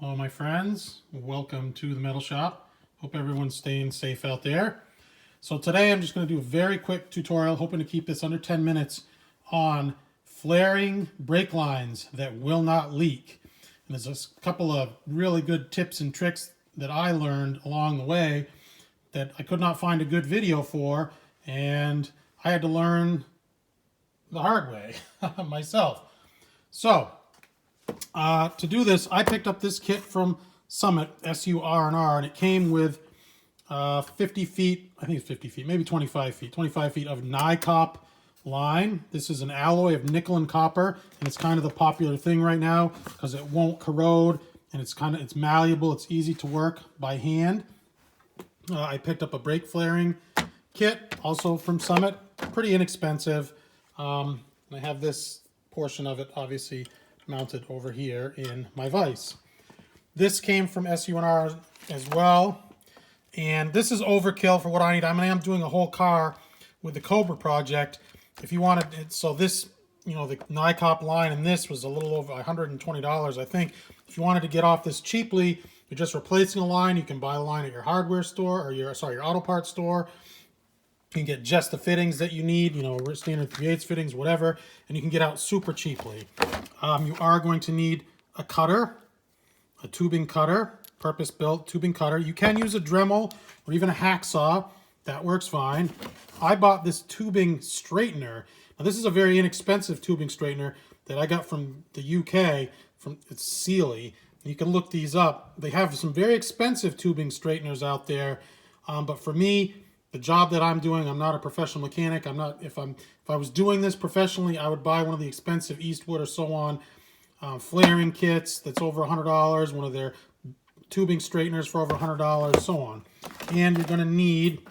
Hello my friends, welcome to the metal shop. Hope everyone's staying safe out there. So today I'm just going to do a very quick tutorial, hoping to keep this under 10 minutes, on flaring brake lines that will not leak. And there's a couple of really good tips and tricks that I learned along the way that I could not find a good video for, and I had to learn the hard way myself. So to do this, I picked up this kit from Summit, SUR&R, and it came with 50 feet, I think it's 50 feet, maybe 25 feet of NiCop line. This is an alloy of nickel and copper, and it's kind of the popular thing right now because it won't corrode, and it's malleable, it's easy to work by hand. I picked up a brake flaring kit, also from Summit, pretty inexpensive. I have this portion of it, obviously, mounted over here in my vise. This came from SUR&R as well, and this is overkill for what I need. I am doing a whole car with the Cobra project. If you wanted it, so this, the NiCop line and this was a little over $120, I think. If you wanted to get off this cheaply, you're just replacing a line. You can buy a line at your hardware store or your auto parts store. You can get just the fittings that you need, standard 3/8 fittings, whatever, and you can get out super cheaply. You are going to need a cutter, a tubing cutter, purpose-built tubing cutter. You can use a Dremel or even a hacksaw. That works fine. I bought this tubing straightener. Now, this is a very inexpensive tubing straightener that I got from the UK. It's Sealy. You can look these up. They have some very expensive tubing straighteners out there, but for me, the job that I'm doing, I'm not a professional mechanic. If I was doing this professionally, I would buy one of the expensive Eastwood or so on flaring kits that's over $100, one of their tubing straighteners for over $100, so on. And you're going to need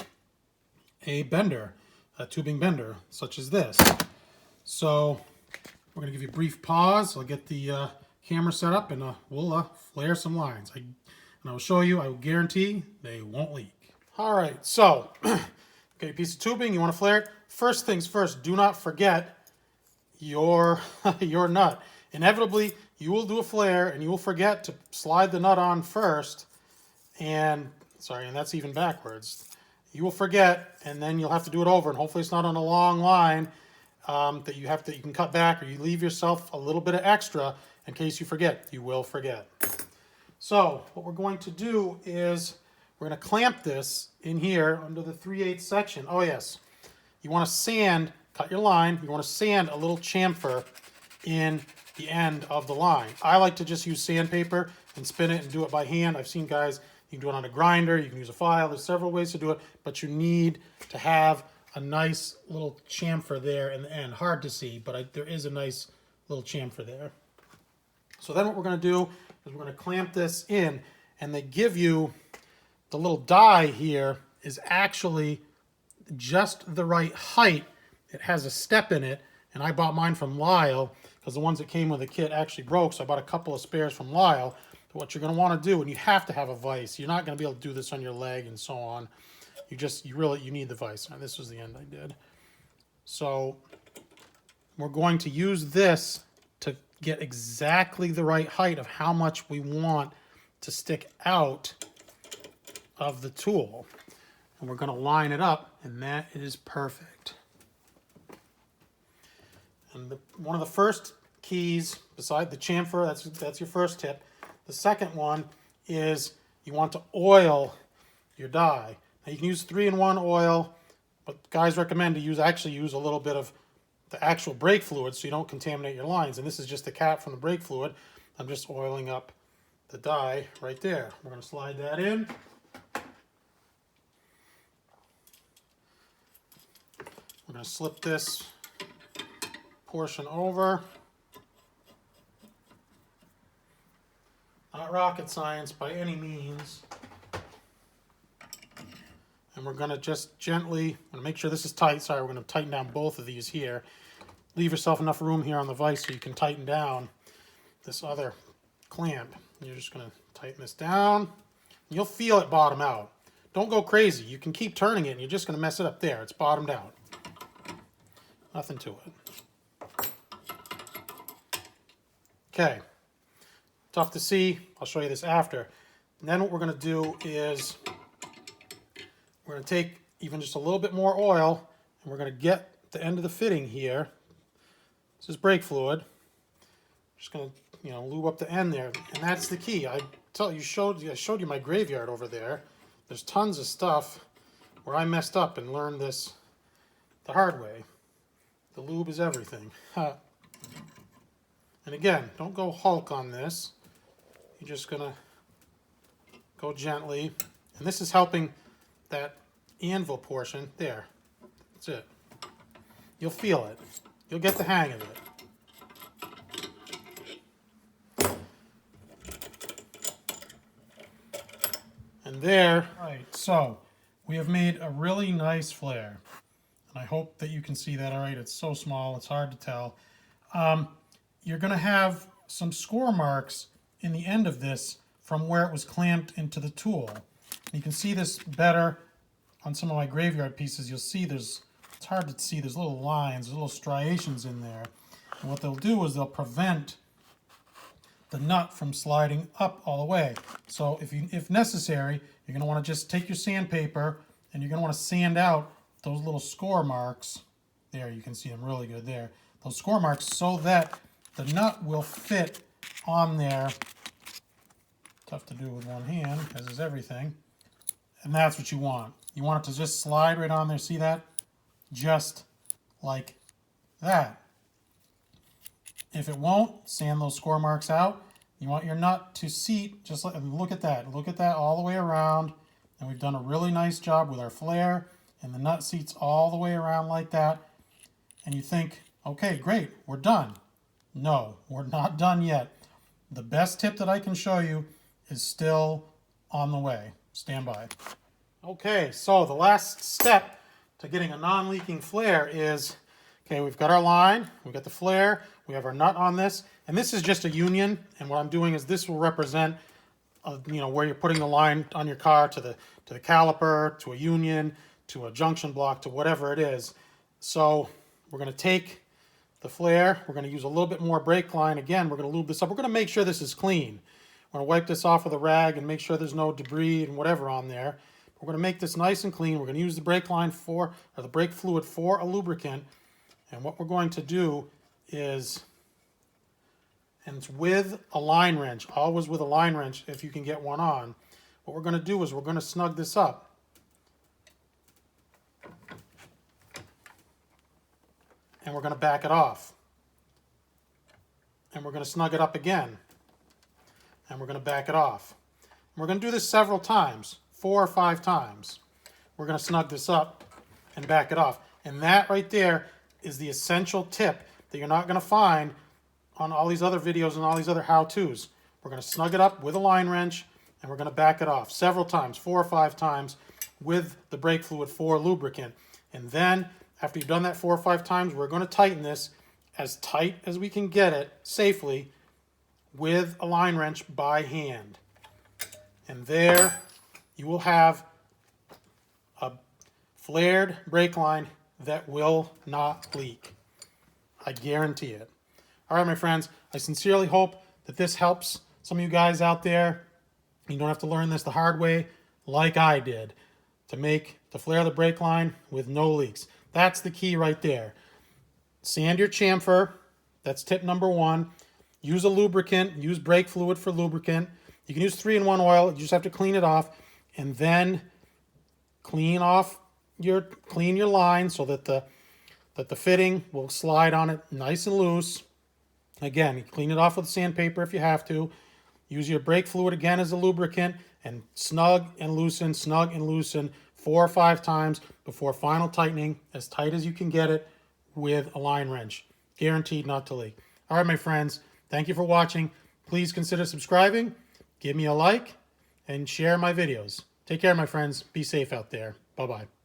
a bender, a tubing bender, such as this. So we're going to give you a brief pause. I'll get the camera set up, and we'll flare some lines. And I will show you, I will guarantee they won't leak. All right, so, okay, piece of tubing, you want to flare it. First things first, do not forget your nut. Inevitably, you will do a flare and you will forget to slide the nut on first, and that's even backwards. You will forget, and then you'll have to do it over, and hopefully it's not on a long line that you can cut back, or you leave yourself a little bit of extra in case you forget. You will forget. So what we're going to do is we're going to clamp this in here under the 3/8 section. Oh yes, you want to sand, cut your line, you want to sand a little chamfer in the end of the line. I like to just use sandpaper and spin it and do it by hand. I've seen guys, you can do it on a grinder, you can use a file, there's several ways to do it, but you need to have a nice little chamfer there in the end. Hard to see, but there is a nice little chamfer there. So then what we're going to do is we're going to clamp this in, and they give you the little die here is actually just the right height. It has a step in it, and I bought mine from Lyle because the ones that came with the kit actually broke, so I bought a couple of spares from Lyle. So what you're going to want to do, and you have to have a vise. You're not going to be able to do this on your leg and so on. You need the vise. Now, this was the end I did. So we're going to use this to get exactly the right height of how much we want to stick out of the tool, and we're going to line it up, and that is perfect. And one of the first keys, beside the chamfer, that's your first tip. The second one is you want to oil your die. Now you can use 3-in-1 oil, but guys recommend to actually use a little bit of the actual brake fluid so you don't contaminate your lines. And this is just the cap from the brake fluid. I'm just oiling up the die right there. We're going to slide that in. We're going to slip this portion over. Not rocket science by any means. And we're going to just gently, I'm going to make sure this is tight. Sorry, we're going to tighten down both of these here. Leave yourself enough room here on the vise so you can tighten down this other clamp. You're just going to tighten this down. You'll feel it bottom out. Don't go crazy. You can keep turning it and you're just going to mess it up there. It's bottomed out. Nothing to it. Okay. tough to see. I'll show you this after. And then what we're going to do is we're going to take even just a little bit more oil, and we're going to get the end of the fitting here. This is brake fluid. Just going to, lube up the end there, and that's the key. I showed you my graveyard over there. There's tons of stuff where I messed up and learned this the hard way. The lube is everything. And again, don't go Hulk on this. You're just going to go gently. And this is helping that anvil portion. There. That's it. You'll feel it. You'll get the hang of it. And there. All right, so we have made a really nice flare. And I hope that you can see that. All right, it's so small, it's hard to tell. You're going to have some score marks in the end of this from where it was clamped into the tool. And you can see this better on some of my graveyard pieces. You'll see it's hard to see, there's little lines, there's little striations in there. And what they'll do is they'll prevent the nut from sliding up all the way. So if necessary, you're going to want to just take your sandpaper and you're going to want to sand out those little score marks. There, you can see them really good there. Those score marks, so that the nut will fit on there. Tough to do with one hand, as is everything. And that's what you want. You want it to just slide right on there. See that? Just like that. If it won't, sand those score marks out. You want your nut to seat just like, look at that. Look at that all the way around. And we've done a really nice job with our flare. And the nut seats all the way around like that. And you think, okay, great, we're done. No, we're not done yet. The best tip that I can show you is still on the way. Stand by. Okay, so the last step to getting a non-leaking flare is, okay, we've got our line, we've got the flare, we have our nut on this, and this is just a union, and what I'm doing is this will represent, where you're putting the line on your car to the caliper, to a union, to a junction block, to whatever it is. So we're going to take the flare, we're going to use a little bit more brake line. Again, we're going to lube this up. We're going to make sure this is clean. We're going to wipe this off with a rag and make sure there's no debris and whatever on there. We're going to make this nice and clean. We're going to use the brake line or the brake fluid for a lubricant. And what we're going to do is, and it's with a line wrench, always with a line wrench if you can get one on. What we're going to do is we're going to snug this up. And we're going to back it off. And we're going to snug it up again. And we're going to back it off. And we're going to do this several times, 4 or 5 times. We're going to snug this up and back it off. And that right there is the essential tip that you're not going to find on all these other videos and all these other how-tos. We're going to snug it up with a line wrench and we're going to back it off several times, 4 or 5 times with the brake fluid for lubricant. And then after you've done that 4 or 5 times, we're going to tighten this as tight as we can get it safely with a line wrench by hand. And there you will have a flared brake line that will not leak. I guarantee it. All right, my friends, I sincerely hope that this helps some of you guys out there. You don't have to learn this the hard way like I did to flare the brake line with no leaks. That's the key right there. Sand your chamfer. That's tip number 1. Use a lubricant. Use brake fluid for lubricant. You can use 3-in-1 oil. You just have to clean it off. And then clean your line so that the fitting will slide on it nice and loose. Again, you clean it off with sandpaper if you have to. Use your brake fluid again as a lubricant and snug and loosen 4 or 5 times before final tightening, as tight as you can get it with a line wrench. Guaranteed not to leak. All right, my friends, thank you for watching. Please consider subscribing, give me a like, and share my videos. Take care, my friends. Be safe out there. Bye-bye.